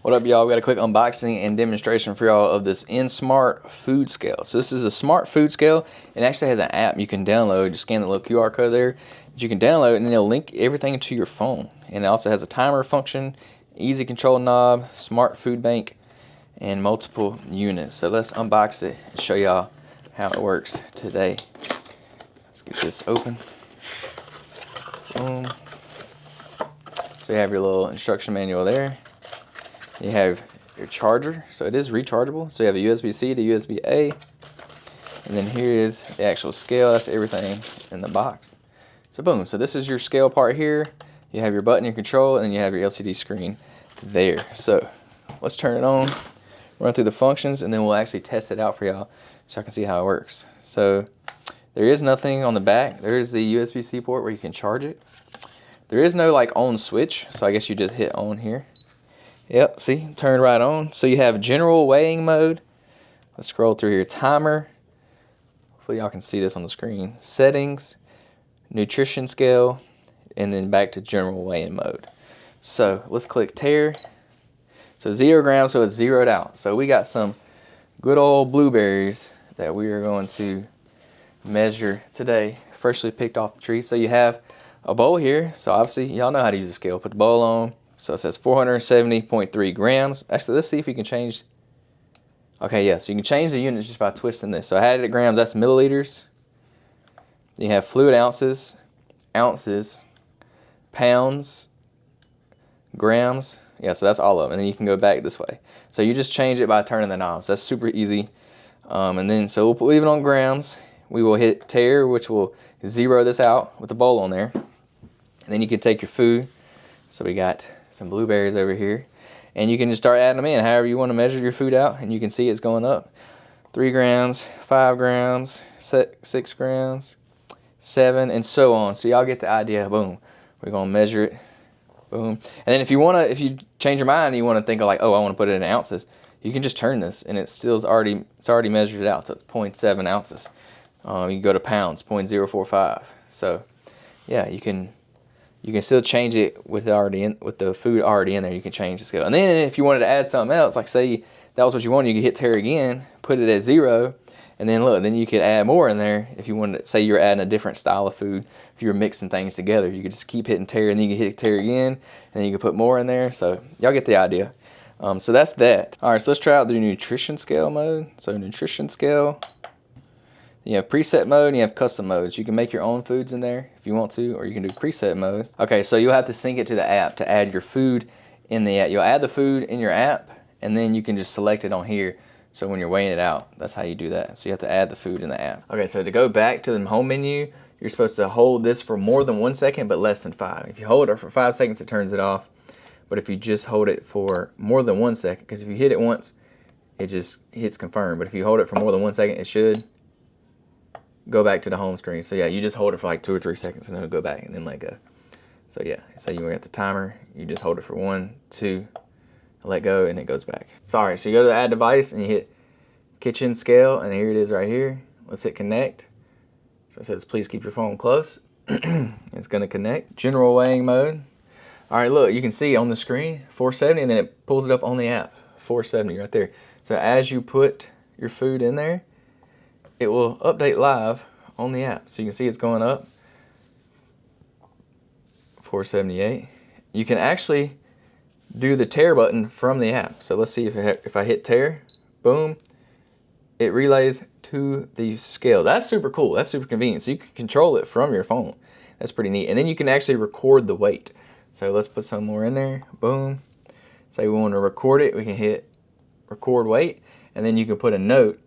What up, y'all? We got a quick unboxing and demonstration for y'all of this InSmart food scale. So this is a smart food scale. It actually has an app you can download. Just scan the little QR code there that you can download, and then it'll link everything to your phone. And it also has a timer function, easy control knob, smart food bank, and multiple units. So let's unbox it and show y'all how it works today. Let's get this open. Boom. So you have your little instruction manual there. You have your charger, so it is rechargeable. So you have a USB-C to USB-A. And then here is the actual scale. That's everything in the box. So boom, so this is your scale part here. You have your button, your control, and then you have your LCD screen there. So let's turn it on, run through the functions, and then we'll actually test it out for y'all so I can see how it works. So there is nothing on the back. There is the USB-C port where you can charge it. There is no like on switch, so I guess you just hit on here. Yep, see, turned right on. So you have general weighing mode. Let's scroll through here. Timer. Hopefully y'all can see this on the screen. Settings, nutrition scale, and then back to general weighing mode. So let's click tare. So 0 grams, so it's zeroed out. So we got some good old blueberries that we are going to measure today. Freshly picked off the tree. So you have a bowl here. So obviously y'all know how to use a scale. Put the bowl on. So it says 470.3 grams. Actually, let's see if you can change. Okay, yeah, so you can change the units just by twisting this. So I had it at grams, that's milliliters. You have fluid ounces, ounces, pounds, grams. Yeah, so that's all of them. And then you can go back this way. So you just change it by turning the knobs. That's super easy. And then, so we'll leave it on grams. We will hit tare, which will zero this out with the bowl on there. And then you can take your food. So we got some blueberries over here, and you can just start adding them in however you want to measure your food out, and you can see it's going up. 3 grams, 5 grams, 6 grams, 7, and so on. So y'all get the idea. Boom, we're gonna measure it. Boom. And then if you change your mind and you want to think of like, oh, I want to put it in ounces, you can just turn this, and it's already measured it out. So it's 0.7 ounces. You can go to pounds, 0.045. So yeah, you can still change it with the food already in there. You can change the scale. And then if you wanted to add something else, like say that was what you wanted, you could hit tare again, put it at 0, and then look, then you could add more in there if you wanted to. Say you're adding a different style of food. If you were mixing things together, you could just keep hitting tare, and then you can hit tare again, and then you can put more in there. So y'all get the idea. So that's that. All right, so let's try out the nutrition scale mode. So nutrition scale. You have preset mode and you have custom modes. You can make your own foods in there if you want to, or you can do preset mode. Okay, so you'll have to sync it to the app to add your food in the app. You'll add the food in your app, and then you can just select it on here. So when you're weighing it out, that's how you do that. So you have to add the food in the app. Okay, so to go back to the home menu, you're supposed to hold this for more than 1 second, but less than 5. If you hold it for 5 seconds, it turns it off. But if you just hold it for more than 1 second, because if you hit it once, it just hits confirm. But if you hold it for more than 1 second, it should go back to the home screen. So yeah, you just hold it for like 2 or 3 seconds and it'll go back and then let go. So yeah, so you at the timer, you just hold it for 1, 2, let go, and it goes back. Sorry, so you go to the add device and you hit kitchen scale, and here it is right here. Let's hit connect. So it says please keep your phone close. It's gonna connect. General weighing mode. All right, look, you can see on the screen 470, and then it pulls it up on the app, 470 right there. So as you put your food in there, it will update live on the app. So you can see it's going up, 478. You can actually do the tare button from the app. So let's see if I hit tare, boom, it relays to the scale. That's super cool. That's super convenient. So you can control it from your phone. That's pretty neat. And then you can actually record the weight. So let's put some more in there, boom. Say we want to record it, we can hit record weight, and then you can put a note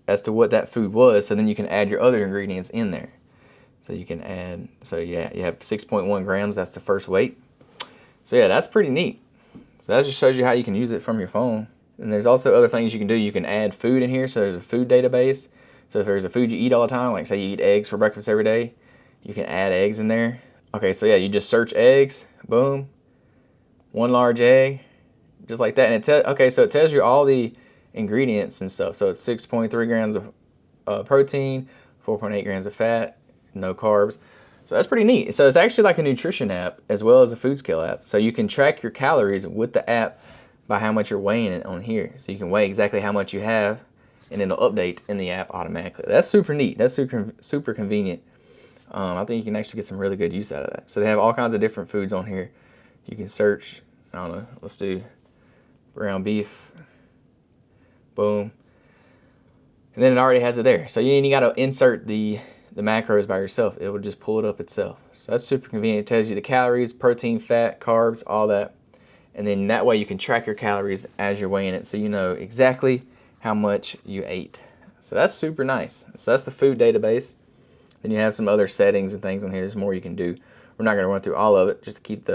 as to what that food was, so then you can add your other ingredients in there. So you can add, so yeah, you have 6.1 grams, that's the first weight. So yeah, that's pretty neat. So that just shows you how you can use it from your phone. And there's also other things you can do. You can add food in here, so there's a food database. So if there's a food you eat all the time, like say you eat eggs for breakfast every day, you can add eggs in there. Okay, so yeah, you just search eggs, boom, 1 large egg, just like that. And it tells you all the ingredients and stuff. So it's 6.3 grams of protein, 4.8 grams of fat, no carbs. So that's pretty neat. So it's actually like a nutrition app as well as a food scale app. So you can track your calories with the app by how much you're weighing it on here. So you can weigh exactly how much you have, and it'll update in the app automatically. That's super neat. That's super convenient. I think you can actually get some really good use out of that. So they have all kinds of different foods on here. You can search, I don't know, let's do ground beef. Boom. And then it already has it there. So you ain't got to insert the macros by yourself. It will just pull it up itself. So that's super convenient. It tells you the calories, protein, fat, carbs, all that. And then that way you can track your calories as you're weighing it, so you know exactly how much you ate. So that's super nice. So that's the food database. Then you have some other settings and things on here. There's more you can do. We're not going to run through all of it just to keep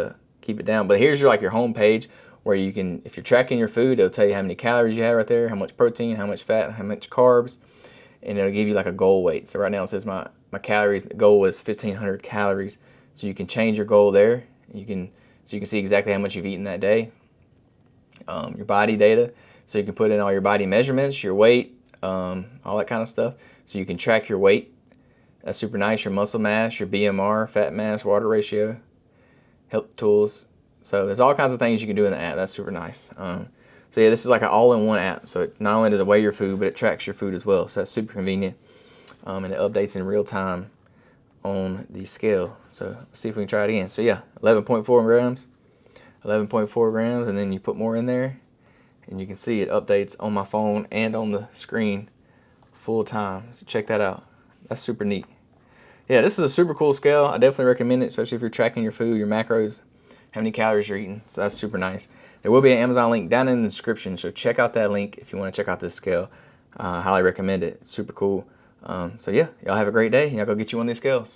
it down. But here's your home page where you can, if you're tracking your food, it'll tell you how many calories you have right there, how much protein, how much fat, how much carbs, and it'll give you like a goal weight. So right now it says my calories, the goal is 1,500 calories. So you can change your goal there. So you can see exactly how much you've eaten that day. Your body data, so you can put in all your body measurements, your weight, all that kind of stuff. So you can track your weight. That's super nice. Your muscle mass, your BMR, fat mass, water ratio, health tools. So there's all kinds of things you can do in the app. That's super nice. So yeah, this is like an all-in-one app. So it not only does it weigh your food, but it tracks your food as well. So that's super convenient. And it updates in real time on the scale. So let's see if we can try it again. So yeah, 11.4 grams, 11.4 grams, and then you put more in there, and you can see it updates on my phone and on the screen full time. So check that out. That's super neat. Yeah, this is a super cool scale. I definitely recommend it, especially if you're tracking your food, your macros, how many calories you're eating. So that's super nice. There will be an Amazon link down in the description, so check out that link if you want to check out this scale. Highly recommend it. It's super cool. So yeah, y'all have a great day. Y'all go get you one of these scales.